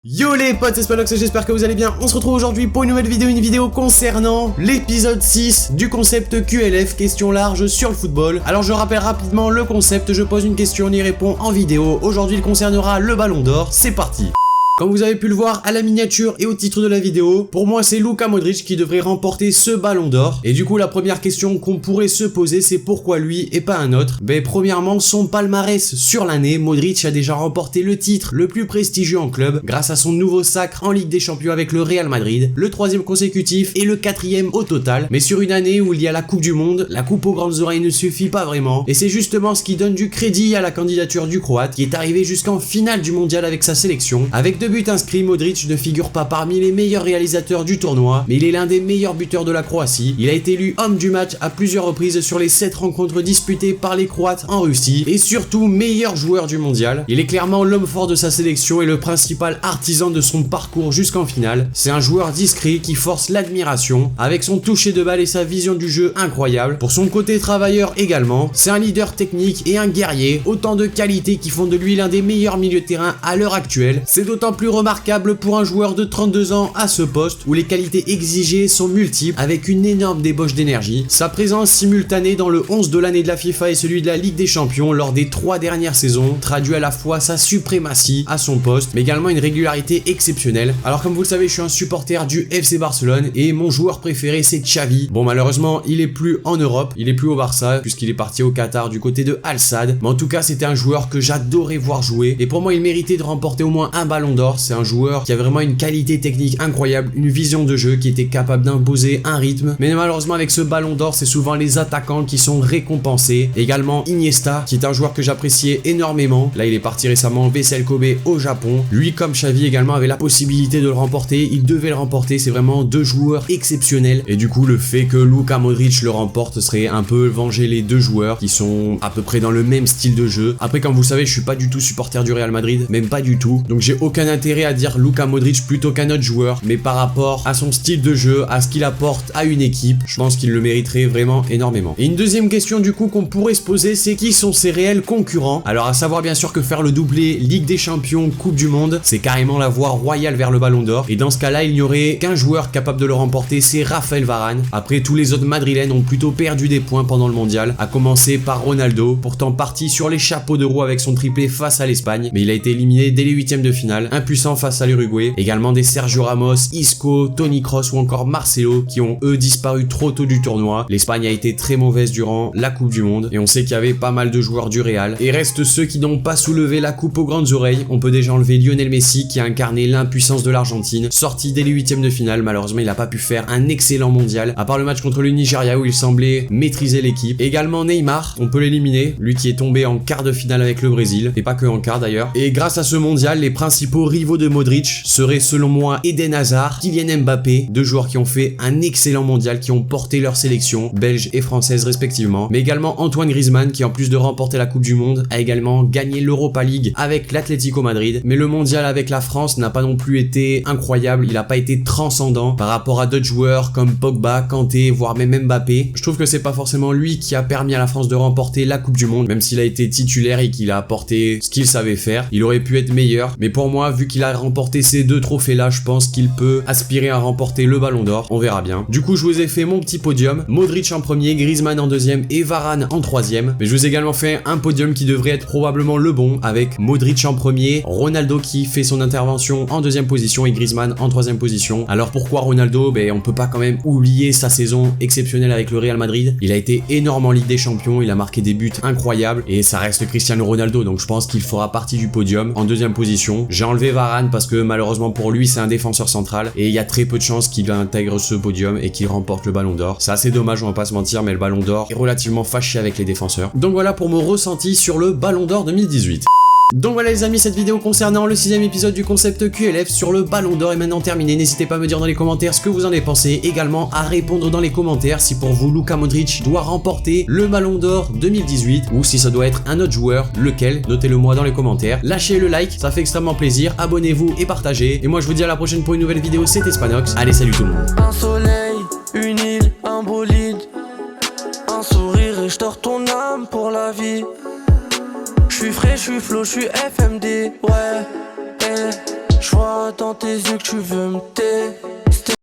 Yo les potes, c'est Spanox et j'espère que vous allez bien. On se retrouve aujourd'hui pour une nouvelle vidéo, concernant l'épisode 6 du concept QLF, question large sur le football. Alors je rappelle rapidement le concept, je pose une question, on y répond en vidéo. Aujourd'hui il concernera le ballon d'or, c'est parti. Comme vous avez pu le voir à la miniature et au titre de la vidéo, pour moi c'est Luka Modric qui devrait remporter ce ballon d'or. Et du coup la première question qu'on pourrait se poser, c'est pourquoi lui et pas un autre. Premièrement, son palmarès sur l'année, Modric a déjà remporté le titre le plus prestigieux en club grâce à son nouveau sacre en Ligue des Champions avec le Real Madrid, le 3e consécutif et le 4e au total. Mais sur une année où il y a la Coupe du Monde, la coupe aux grandes oreilles ne suffit pas vraiment. Et c'est justement ce qui donne du crédit à la candidature du Croate qui est arrivé jusqu'en finale du mondial avec sa sélection. Avec 2 buts inscrits, Modric ne figure pas parmi les meilleurs réalisateurs du tournoi, mais il est l'un des meilleurs buteurs de la Croatie. Il a été élu homme du match à plusieurs reprises sur les 7 rencontres disputées par les Croates en Russie, et surtout meilleur joueur du mondial. Il est clairement l'homme fort de sa sélection et le principal artisan de son parcours jusqu'en finale. C'est un joueur discret qui force l'admiration, avec son toucher de balle et sa vision du jeu incroyable. Pour son côté travailleur également, c'est un leader technique et un guerrier, autant de qualités qui font de lui l'un des meilleurs milieux de terrain à l'heure actuelle. C'est d'autant plus remarquable pour un joueur de 32 ans à ce poste où les qualités exigées sont multiples avec une énorme débauche d'énergie. Sa présence simultanée dans le 11 de l'année de la FIFA et celui de la Ligue des Champions lors des 3 dernières saisons traduit à la fois sa suprématie à son poste mais également une régularité exceptionnelle. Alors comme vous le savez, je suis un supporter du FC Barcelone et mon joueur préféré c'est Xavi. Bon, malheureusement il est plus en Europe, il est plus au Barça puisqu'il est parti au Qatar du côté de Al Sadd, mais en tout cas c'était un joueur que j'adorais voir jouer et pour moi il méritait de remporter au moins un ballon d'or. C'est un joueur qui a vraiment une qualité technique incroyable, une vision de jeu qui était capable d'imposer un rythme. Mais malheureusement avec ce ballon d'or, c'est souvent les attaquants qui sont récompensés. Également Iniesta, qui est un joueur que j'appréciais énormément. Là il est parti récemment au Vissel Kobe au Japon. Lui comme Xavi également avait la possibilité de le remporter, il devait le remporter. C'est vraiment 2 joueurs exceptionnels. Et du coup le fait que Luka Modric le remporte serait un peu venger les 2 joueurs qui sont à peu près dans le même style de jeu. Après comme vous savez, je suis pas du tout supporter du Real Madrid, même pas du tout. Donc j'ai aucun intérêt à dire Luka Modric plutôt qu'un autre joueur, mais par rapport à son style de jeu, à ce qu'il apporte à une équipe, je pense qu'il le mériterait vraiment énormément. Et une deuxième question du coup qu'on pourrait se poser, c'est qui sont ses réels concurrents? Alors à savoir bien sûr que faire le doublé Ligue des Champions, Coupe du Monde, c'est carrément la voie royale vers le ballon d'or, et dans ce cas là il n'y aurait qu'un joueur capable de le remporter, c'est Raphaël Varane. Après tous les autres madrilènes ont plutôt perdu des points pendant le mondial, à commencer par Ronaldo, pourtant parti sur les chapeaux de roue avec son triplé face à l'Espagne, mais il a été éliminé dès les 8e de finale, impuissant face à l'Uruguay. Également des Sergio Ramos, Isco, Toni Kroos ou encore Marcelo qui ont eux disparu trop tôt du tournoi. L'Espagne a été très mauvaise durant la Coupe du Monde et on sait qu'il y avait pas mal de joueurs du Real. Et restent ceux qui n'ont pas soulevé la coupe aux grandes oreilles. On peut déjà enlever Lionel Messi qui a incarné l'impuissance de l'Argentine, sorti dès les 8e de finale. Malheureusement il n'a pas pu faire un excellent mondial, à part le match contre le Nigeria où il semblait maîtriser l'équipe. Également Neymar, on peut l'éliminer, lui qui est tombé en quart de finale avec le Brésil, et pas que en quart d'ailleurs. Et grâce à ce mondial, les principaux rivaux de Modric seraient selon moi Eden Hazard, Kylian Mbappé, 2 joueurs qui ont fait un excellent mondial, qui ont porté leur sélection, belge et française respectivement, mais également Antoine Griezmann qui en plus de remporter la Coupe du Monde a également gagné l'Europa League avec l'Atlético Madrid, mais le mondial avec la France n'a pas non plus été incroyable, il n'a pas été transcendant par rapport à d'autres joueurs comme Pogba, Kanté, voire même Mbappé. Je trouve que c'est pas forcément lui qui a permis à la France de remporter la Coupe du Monde, même s'il a été titulaire et qu'il a apporté ce qu'il savait faire, il aurait pu être meilleur, mais pour moi vu qu'il a remporté ces 2 trophées là, je pense qu'il peut aspirer à remporter le ballon d'or, on verra bien. Du coup je vous ai fait mon petit podium, Modric en premier, Griezmann en 2e et Varane en 3e, mais je vous ai également fait un podium qui devrait être probablement le bon, avec Modric en premier, Ronaldo qui fait son intervention en 2e position et Griezmann en 3e position. Alors pourquoi Ronaldo? On peut pas quand même oublier sa saison exceptionnelle avec le Real Madrid, il a été énorme en Ligue des Champions, il a marqué des buts incroyables et ça reste Cristiano Ronaldo, donc je pense qu'il fera partie du podium en 2e position. J'ai enlevé Varane parce que malheureusement pour lui c'est un défenseur central et il y a très peu de chances qu'il intègre ce podium et qu'il remporte le ballon d'or. C'est assez dommage, on va pas se mentir, mais le ballon d'or est relativement fâché avec les défenseurs. Donc voilà pour mon ressenti sur le ballon d'or 2018. Donc voilà les amis, cette vidéo concernant le 6e épisode du concept QLF sur le ballon d'or est maintenant terminée. N'hésitez pas à me dire dans les commentaires ce que vous en avez pensé, également à répondre dans les commentaires si pour vous Luka Modric doit remporter le ballon d'or 2018 ou si ça doit être un autre joueur, lequel, notez-le moi dans les commentaires. Lâchez le like, ça fait extrêmement plaisir, abonnez-vous et partagez. Et moi je vous dis à la prochaine pour une nouvelle vidéo, c'était Spanox, allez salut tout le monde. Un soleil, une île, un bolide, un sourire et je tords ton âme pour la vie. Je suis frais, je suis flow, je suis FMD, ouais, je vois vois dans tes yeux que tu veux me taire.